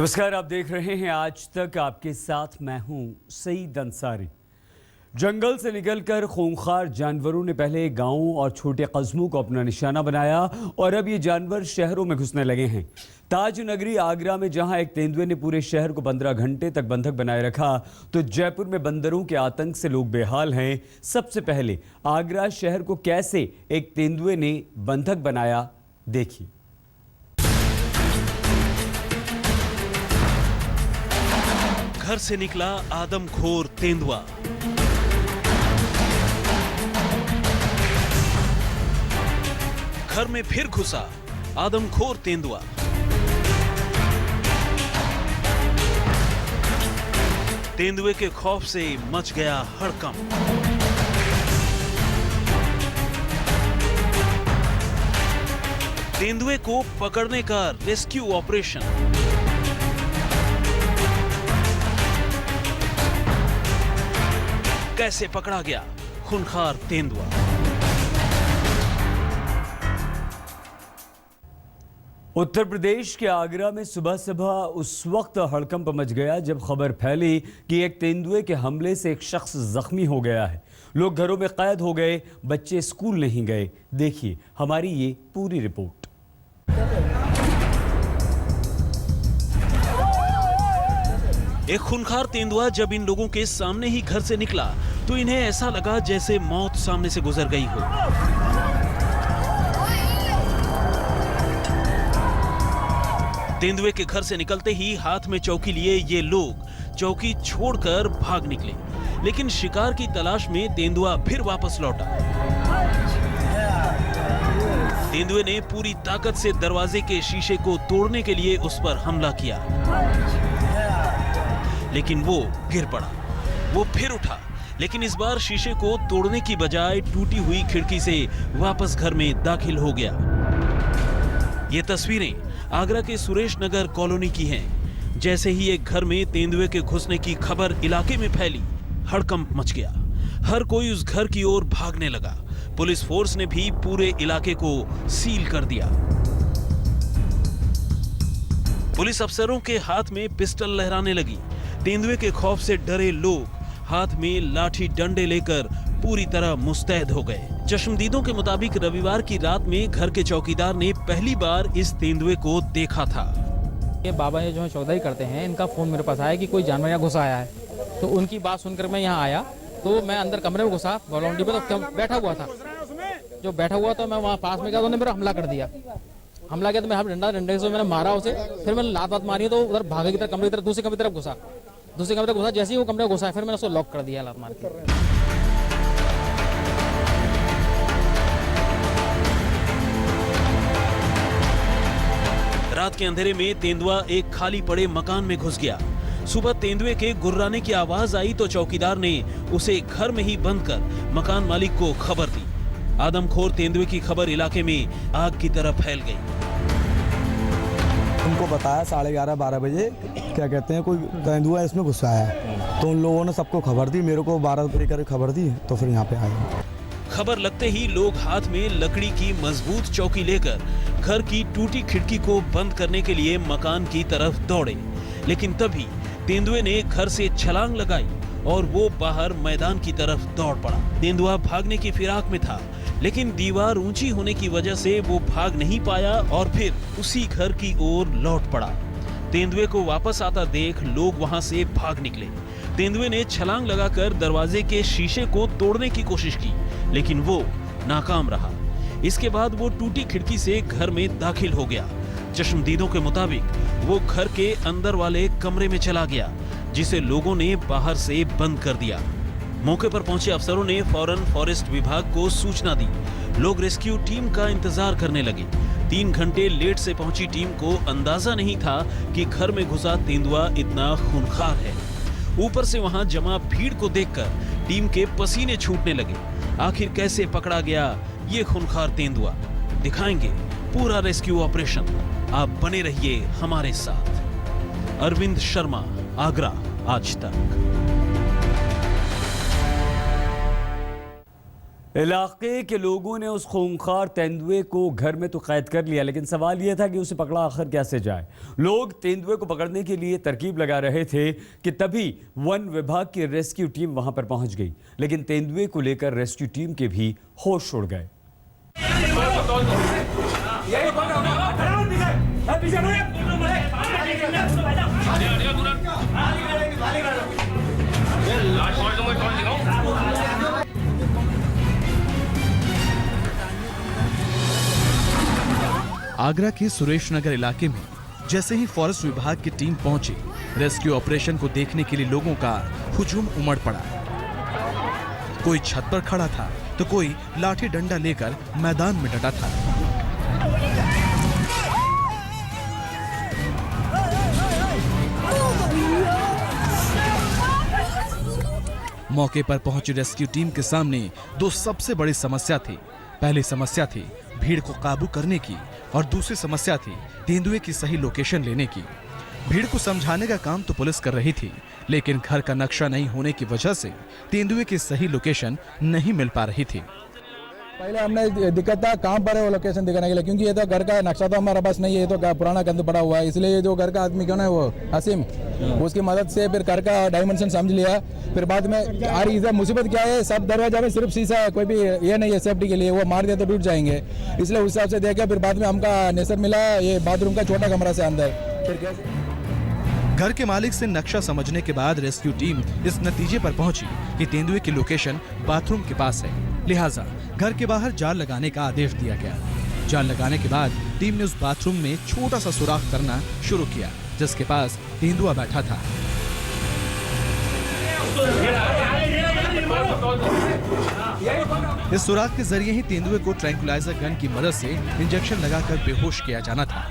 नमस्कार, आप देख रहे हैं आज तक। आपके साथ मैं हूं सईद अंसारी। जंगल से निकलकर खूंखार जानवरों ने पहले गांवों और छोटे कस्बों को अपना निशाना बनाया और अब ये जानवर शहरों में घुसने लगे हैं। ताज नगरी आगरा में जहां एक तेंदुए ने पूरे शहर को 15 घंटे तक बंधक बनाए रखा, तो जयपुर में बंदरों के आतंक से लोग बेहाल हैं। सबसे पहले आगरा शहर को कैसे एक तेंदुए ने बंधक बनाया, देखिए। घर से निकला आदमखोर तेंदुआ। घर में फिर घुसा आदमखोर तेंदुआ। तेंदुए के खौफ से मच गया हड़कंप। तेंदुए को पकड़ने का रेस्क्यू ऑपरेशन। कैसे पकड़ा गया खूंखार तेंदुआ। उत्तर प्रदेश के आगरा में सुबह सुबह उस वक्त हड़कंप मच गया जब खबर फैली कि एक तेंदुए के हमले से एक शख्स जख्मी हो गया है। लोग घरों में कैद हो गए, बच्चे स्कूल नहीं गए। देखिए हमारी ये पूरी रिपोर्ट। एक खूंखार तेंदुआ जब इन लोगों के सामने ही घर से निकला तो इन्हें ऐसा लगा जैसे मौत सामने से गुजर गई हो। तेंदुए के घर से निकलते ही हाथ में चौकी लिए ये लोग चौकी छोड़कर भाग निकले, लेकिन शिकार की तलाश में तेंदुआ फिर वापस लौटा। तेंदुए ने पूरी ताकत से दरवाजे के शीशे को तोड़ने के लिए उस पर हमला किया, लेकिन वो गिर पड़ा। वो फिर उठा, लेकिन इस बार शीशे को तोड़ने की बजाय टूटी हुई खिड़की से वापस घर में दाखिल हो गया। ये तस्वीरें आगरा के सुरेश नगर कॉलोनी की हैं। जैसे ही एक घर में तेंदुए के घुसने की खबर इलाके में फैली, हड़कंप मच गया। हर कोई उस घर की ओर भागने लगा। पुलिस फोर्स ने भी पूरे इलाके को सील कर दिया। पुलिस अफसरों के हाथ में पिस्टल लहराने लगी। तेंदुए के खौफ से डरे लोग हाथ में लाठी डंडे लेकर पूरी तरह मुस्तैद हो गए। चश्मदीदों के मुताबिक रविवार की रात में घर के चौकीदार ने पहली बार इस तेंदुए को देखा था। ये बाबा ये जो चौधरी करते हैं, इनका फोन मेरे पास आया कि कोई जानवर यहाँ घुसा आया है। तो उनकी बात सुनकर मैं यहाँ आया, तो मैं अंदर कमरे में घुसा बाउंड्री पे, तो बैठा हुआ था। जो बैठा हुआ तो मैं वहाँ पास में गया, तो उन्होंने मेरा हमला कर दिया। हमला किया तो मैं डंडे से मैंने मारा उसे। फिर मैंने लात वात मारी तो उधर भागे की तरफ, कमरे की तरफ, दूसरे कमरे की तरफ घुसा। दूसरे कमरे घुसा, जैसे ही वो कमरे घुसा फिर मैंने उसको लॉक कर दिया लात मार के। रात के अंधेरे में तेंदुआ एक खाली पड़े मकान में घुस गया। सुबह तेंदुए के गुर्राने की आवाज आई तो चौकीदार ने उसे घर में ही बंद कर मकान मालिक को खबर दी। आदमखोर तेंदुए की खबर इलाके में आग की तरह फैल गई। उनको बताया 11:30-12 बजे क्या कहते हैं कोई तेंदुआ इसमें घुसा है, तो उन लोगों ने सबको खबर दी। मेरे को 12 बजे करीब खबर दी, तो फिर यहाँ पे आए। खबर लगते ही लोग हाथ में लकड़ी की मजबूत चौकी लेकर घर की टूटी खिड़की को बंद करने के लिए मकान की तरफ दौड़े, लेकिन तभी तेंदुए ने घर से छलांग लगाई और वो बाहर मैदान की तरफ दौड़ पड़ा। तेंदुआ भागने की फिराक में था, लेकिन दीवार ऊंची होने की वजह से वो भाग नहीं पाया और फिर उसी घर की ओर लौट पड़ा। तेंदुए को वापस आता देख लोग वहां से भाग निकले। तेंदुए ने छलांग लगाकर दरवाजे के शीशे को तोड़ने की कोशिश की, लेकिन वो नाकाम रहा। इसके बाद वो टूटी खिड़की से घर में दाखिल हो गया। चश्मदीदों के मुताबिक वो घर के अंदर वाले कमरे में चला गया, जिसे लोगों ने बाहर से बंद कर दिया। मौके पर पहुंचे अफसरों ने फौरन फॉरेस्ट विभाग को सूचना दी। लोग रेस्क्यू टीम का इंतजार करने लगे। 3 घंटे लेट से पहुंची टीम को अंदाजा नहीं था कि घर में घुसा तेंदुआ इतना खूंखार है। ऊपर से वहां जमा भीड़ को देखकर टीम के पसीने छूटने लगे। आखिर कैसे पकड़ा गया ये खूंखार तेंदुआ, दिखाएंगे पूरा रेस्क्यू ऑपरेशन। आप बने रहिए हमारे साथ। अरविंद शर्मा, आगरा, आज तक। इलाके के लोगों ने उस खूंखार तेंदुए को घर में तो कैद कर लिया, लेकिन सवाल यह था कि उसे पकड़ा आखिर कैसे जाए। लोग तेंदुए को पकड़ने के लिए तरकीब लगा रहे थे कि तभी वन विभाग की रेस्क्यू टीम वहां पर पहुंच गई, लेकिन तेंदुए को लेकर रेस्क्यू टीम के भी होश उड़ गए। आगरा के सुरेश नगर इलाके में जैसे ही फॉरेस्ट विभाग की टीम पहुंची, रेस्क्यू ऑपरेशन को देखने के लिए लोगों का हुजूम उमड़ पड़ा। कोई छत पर खड़ा था तो कोई लाठी डंडा लेकर मैदान में डटा था। मौके पर पहुंची रेस्क्यू टीम के सामने दो सबसे बड़ी समस्या थी। पहली समस्या थी भीड़ को काबू करने की और दूसरी समस्या थी तेंदुए की सही लोकेशन लेने की। भीड़ को समझाने का काम तो पुलिस कर रही थी, लेकिन घर का नक्शा नहीं होने की वजह से तेंदुए की सही लोकेशन नहीं मिल पा रही थी। पहले हमने दिक्कत था कहाँ पर है वो लोकेशन दिखाने के लिए, क्योंकि ये तो घर का नक्शा तो हमारे पास नहीं है, ये तो पुराना गंद पड़ा हुआ है। इसलिए जो घर का आदमी क्यों ना वो असीम, उसकी मदद से फिर घर का डायमेंशन समझ लिया। फिर बाद में आ रही मुसीबत क्या है, सब दरवाजा में सिर्फ शीशा है, कोई भी ये नहीं है सेफ्टी के लिए, वो मार दिया तो टूट जाएंगे। इसलिए उस हिसाब से देखा। फिर बाद में हमका नेसर मिला ये बाथरूम का छोटा कमरा से अंदर। फिर कैसे घर के मालिक से नक्शा समझने के बाद रेस्क्यू टीम इस नतीजे पर पहुंची कि तेंदुए की लोकेशन बाथरूम के पास है, लिहाजा घर के बाहर जाल लगाने का आदेश दिया गया। जाल लगाने के बाद टीम ने उस बाथरूम में छोटा सा सुराख करना शुरू किया, जिसके पास तेंदुआ बैठा था। इस सुराख के जरिए ही तेंदुए को ट्रैंकुलाइजर गन की मदद से इंजेक्शन लगाकर बेहोश किया जाना था,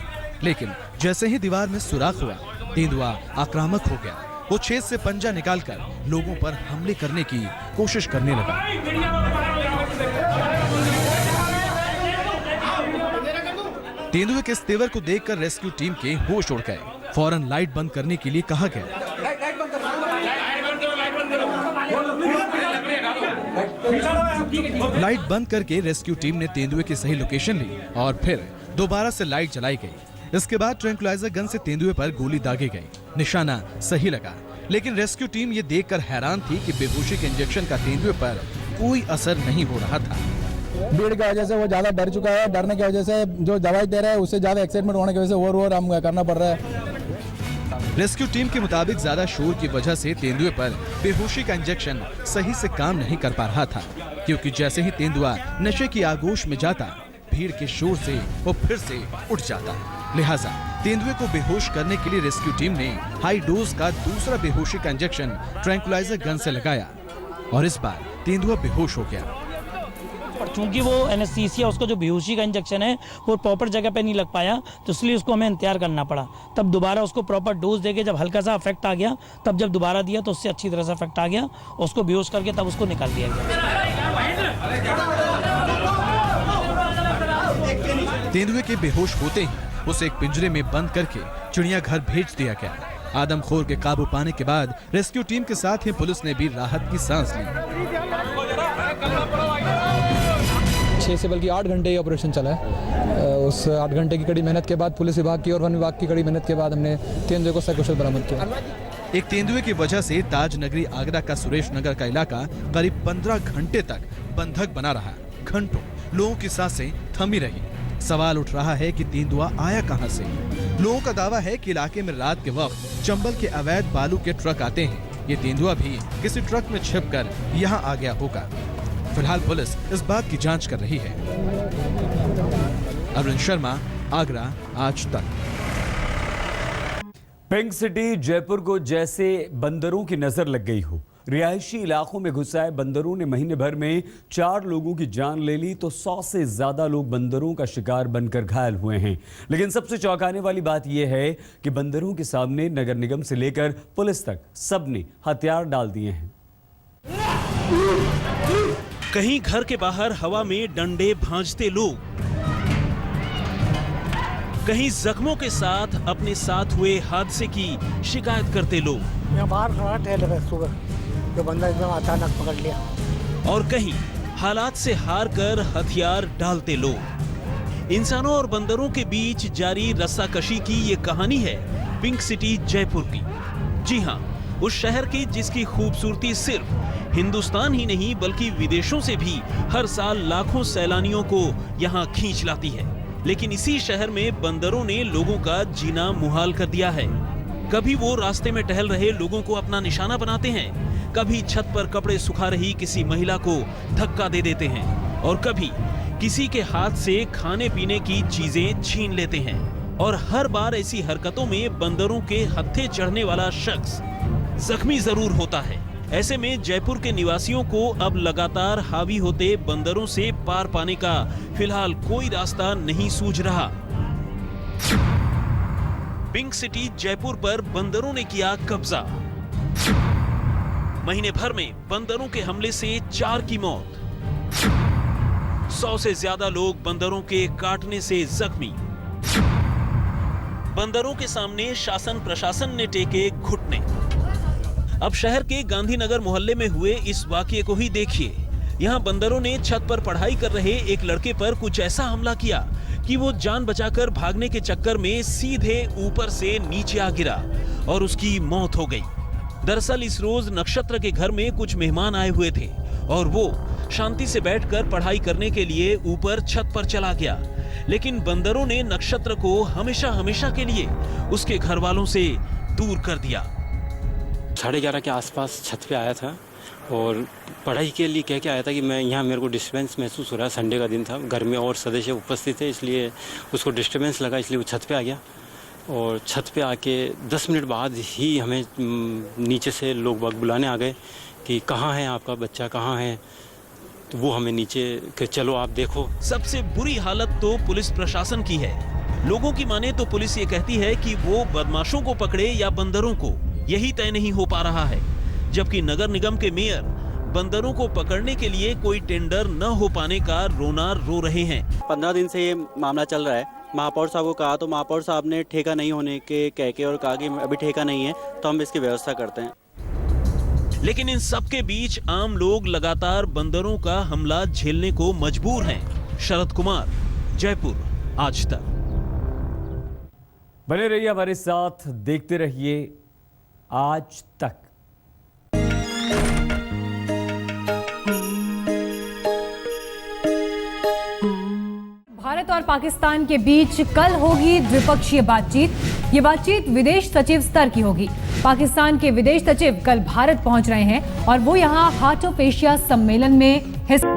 लेकिन जैसे ही दीवार में सुराख हुआ, तेंदुआ आक्रामक हो गया। वो छेद से पंजा निकालकर लोगों पर हमले करने की कोशिश करने लगा। तेंदुए के इस तेवर को देखकर रेस्क्यू टीम के होश उड़ गए। फौरन लाइट बंद करने के लिए कहा गया। लाइट बंद करके रेस्क्यू टीम ने तेंदुए की सही लोकेशन ली और फिर दोबारा से लाइट जलाई गई। इसके बाद ट्रैंकुलाइजर गन से तेंदुए पर गोली दागी गई। निशाना सही लगा, लेकिन रेस्क्यू टीम ये देखकर हैरान थी कि बेहोशी के इंजेक्शन का तेंदुए पर कोई असर नहीं हो रहा था। भीड़ की वजह से वो ज्यादा डर चुका है। डरने की वजह से जो दवाई दे रहा है उससे ज्यादा एक्साइटमेंट होने की वजह से और हम करना पड़ रहा है। रेस्क्यू टीम के मुताबिक ज्यादा शोर की वजह से तेंदुए पर बेहोशी का इंजेक्शन सही से काम नहीं कर पा रहा था, क्योंकि जैसे ही तेंदुआ नशे की आगोश में जाता, भीड़ के शोर से वो फिर से उठ जाता। लिहाजा तेंदुए को बेहोश करने के लिए रेस्क्यू टीम ने हाई डोज का दूसरा बेहोशी का इंजेक्शन ट्रैंकुलाइजर गन से लगाया और इस बार तेंदुआ बेहोश हो गया। चूंकि वो एनेस्थीसिया, उसका जो बेहोशी का इंजेक्शन है वो प्रॉपर जगह पे नहीं लग पाया, तो इसलिए उसको हमें इंतजार करना पड़ा। तब दोबारा उसको प्रॉपर डोज देके जब हल्का सा इफेक्ट आ गया, तब जब दोबारा दिया तो उससे अच्छी तरह से इफेक्ट आ गया, उसको बेहोश करके तब उसको निकाल दिया गया। तेंदुए के बेहोश होते ही उसे एक पिंजरे में बंद करके चिड़ियाघर भेज दिया गया। आदमखोर के काबू पाने के बाद रेस्क्यू टीम के साथ ही पुलिस ने भी राहत की सांस ली। 6 से बल्कि 8 घंटे ऑपरेशन चला है। उस 8 घंटे की कड़ी मेहनत के बाद पुलिस विभाग की और वन विभाग की कड़ी मेहनत के बाद हमने तेंदुए को सकुशल बरामद किया। एक तेंदुए की वजह से ताज नगरी आगरा का सुरेश नगर का इलाका करीब 15 घंटे तक बंधक बना रहा। घंटों लोगों की सांसें थमी रही। सवाल उठ रहा है कि तेंदुआ आया कहां से। लोगों का दावा है कि इलाके में रात के वक्त चंबल के अवैध बालू के ट्रक आते हैं। ये तेंदुआ भी किसी ट्रक में छिपकर यहां आ गया होगा। फिलहाल पुलिस इस बात की जांच कर रही है। अरुण शर्मा, आगरा, आज तक। पिंक सिटी जयपुर को जैसे बंदरों की नजर लग गई हो। रिहायशी इलाकों में घुसाए बंदरों ने महीने भर में 4 लोगों की जान ले ली, तो 100 से ज्यादा लोग बंदरों का शिकार बनकर घायल हुए हैं। लेकिन सबसे चौंकाने वाली बात यह है कि बंदरों के सामने नगर निगम से लेकर पुलिस तक सबने हथियार डाल दिए हैं। कहीं घर के बाहर हवा में डंडे भांजते लोग, कहीं जख्मों के साथ अपने साथ हुए हादसे की शिकायत करते लोग। यहाँ बाहर खड़ा ठहरे सुबह, जो बंदा एकदम अचानक पकड़ लिया। और कहीं हालात से हार कर हथियार डालते लोग। इंसानों और बंदरों के बीच जारी रस्साकशी की ये कहानी है पिंक सिटी जयपुर की। जी हाँ, उस शहर की जिसकी खूबसूरती सिर्फ हिंदुस्तान ही नहीं बल्कि विदेशों से भी हर साल लाखों सैलानियों को यहाँ खींच लाती है। लेकिन इसी शहर में बंदरों ने लोगों का जीना मुहाल कर दिया है। कभी वो रास्ते में टहल रहे लोगों को अपना निशाना बनाते हैं, कभी छत पर कपड़े सुखा रही किसी महिला को धक्का दे देते हैं और कभी किसी के हाथ से खाने पीने की चीजें छीन लेते हैं। और हर बार ऐसी हरकतों में बंदरों के हत्थे चढ़ने वाला शख्स जख्मी जरूर होता है। ऐसे में जयपुर के निवासियों को अब लगातार हावी होते बंदरों से पार पाने का फिलहाल कोई रास्ता नहीं सूझ रहा। पिंक सिटी जयपुर पर बंदरों ने किया कब्जा। महीने भर में बंदरों के हमले से 4 की मौत, 100 से ज्यादा लोग बंदरों के काटने से जख्मी। बंदरों के सामने शासन प्रशासन ने टेके घुटने। अब शहर के गांधीनगर मोहल्ले में हुए इस वाकये को ही देखिए। यहाँ बंदरों ने छत पर पढ़ाई कर रहे एक लड़के पर कुछ ऐसा हमला किया कि वो जान बचाकर भागने के चक्कर में सीधे ऊपर से नीचे आ गिरा और उसकी मौत हो गई। दरअसल इस रोज नक्षत्र के घर में कुछ मेहमान आए हुए थे और वो शांति से बैठकर पढ़ाई करने के लिए ऊपर छत पर चला गया। लेकिन बंदरों ने नक्षत्र को हमेशा हमेशा के लिए उसके घर वालों से दूर कर दिया। 11:30 के आसपास छत पे आया था और पढ़ाई के लिए कह के आया था कि मैं यहाँ, मेरे को डिस्टर्बेंस महसूस हो रहा है। संडे का दिन था, घर में और सदस्य उपस्थित थे, इसलिए उसको डिस्टर्बेंस लगा, इसलिए वो छत पे आ गया। और छत पे आके 10 मिनट बाद ही हमें नीचे से लोग बाग बुलाने आ गए कि कहाँ है आपका बच्चा, कहाँ है। तो वो हमें नीचे कि चलो आप देखो। सबसे बुरी हालत तो पुलिस प्रशासन की है। लोगों की माने तो पुलिस ये कहती है कि वो बदमाशों को पकड़े या बंदरों को, यही तय नहीं हो पा रहा है। जबकि नगर निगम के मेयर बंदरों को पकड़ने के लिए कोई टेंडर न हो पाने का रोना रो रहे हैं। 15 दिन से ये मामला चल रहा है। महापौर साहब को कहा तो महापौर साहब ने ठेका नहीं होने के कह के और कहा कि अभी ठेका नहीं है तो हम इसकी व्यवस्था करते हैं। लेकिन इन सब के बीच आम लोग लगातार बंदरों का हमला झेलने को मजबूर हैं। शरद कुमार, जयपुर, आज तक। बने रहिए हमारे साथ, देखते रहिए आज तक। भारत और पाकिस्तान के बीच कल होगी द्विपक्षीय बातचीत। ये बातचीत विदेश सचिव स्तर की होगी। पाकिस्तान के विदेश सचिव कल भारत पहुंच रहे हैं और वो यहां हार्ट ऑफ एशिया सम्मेलन में हिस्सा